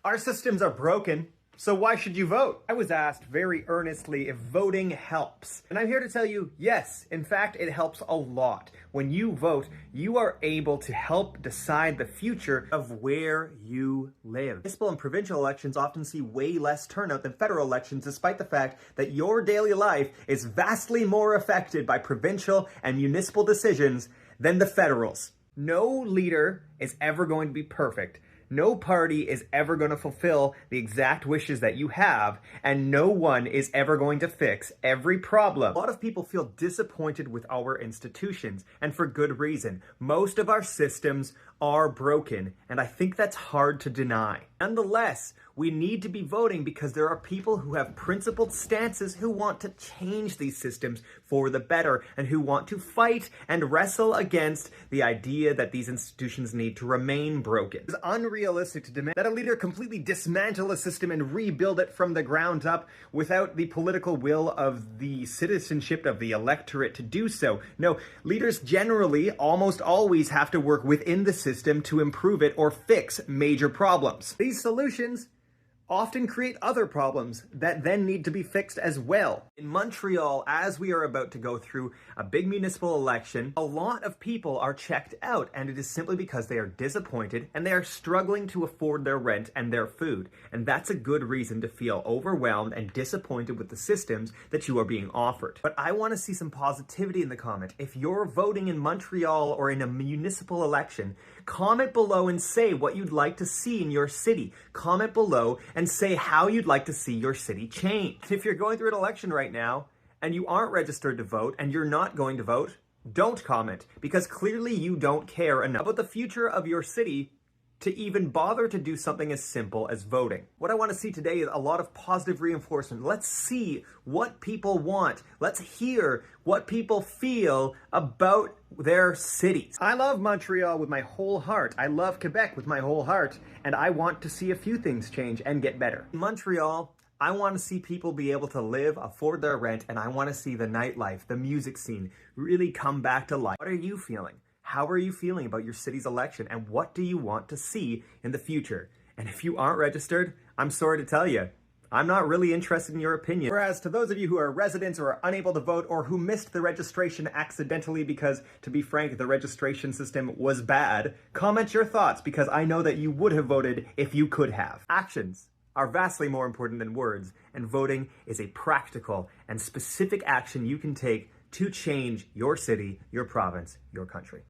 Our systems are broken, so why should you vote? I was asked very earnestly if voting helps. And I'm here to tell you, yes, in fact, it helps a lot. When you vote, you are able to help decide the future of where you live. Municipal and provincial elections often see way less turnout than federal elections, despite the fact that your daily life is vastly more affected by provincial and municipal decisions than the federals. No leader is ever going to be perfect. No party is ever going to fulfill the exact wishes that you have, and no one is ever going to fix every problem. A lot of people feel disappointed with our institutions, and for good reason. Most of our systems are broken, and I think that's hard to deny. Nonetheless, we need to be voting because there are people who have principled stances who want to change these systems for the better and who want to fight and wrestle against the idea that these institutions need to remain broken. It's unrealistic to demand that a leader completely dismantle a system and rebuild it from the ground up without the political will of the citizenship of the electorate to do so. No, leaders generally almost always have to work within the system to improve it or fix major problems. These solutions often create other problems that then need to be fixed as well. In Montreal, as we are about to go through a big municipal election, a lot of people are checked out, and it is simply because they are disappointed and they are struggling to afford their rent and their food. And that's a good reason to feel overwhelmed and disappointed with the systems that you are being offered. But I want to see some positivity in the comment. If you're voting in Montreal or in a municipal election, comment below and say what you'd like to see in your city. Comment below and say how you'd like to see your city change. If you're going through an election right now and you aren't registered to vote and you're not going to vote, don't comment, because clearly you don't care enough about the future of your city to even bother to do something as simple as voting. What I want to see today is a lot of positive reinforcement. Let's see what people want. Let's hear what people feel about their cities. I love Montreal with my whole heart. I love Quebec with my whole heart. And I want to see a few things change and get better. In Montreal, I want to see people be able to live, afford their rent, and I want to see the nightlife, the music scene really come back to life. What are you feeling? How are you feeling about your city's election, and what do you want to see in the future? And if you aren't registered, I'm sorry to tell you, I'm not really interested in your opinion. Whereas to those of you who are residents or are unable to vote or who missed the registration accidentally because, to be frank, the registration system was bad, comment your thoughts because I know that you would have voted if you could have. Actions are vastly more important than words, and voting is a practical and specific action you can take to change your city, your province, your country.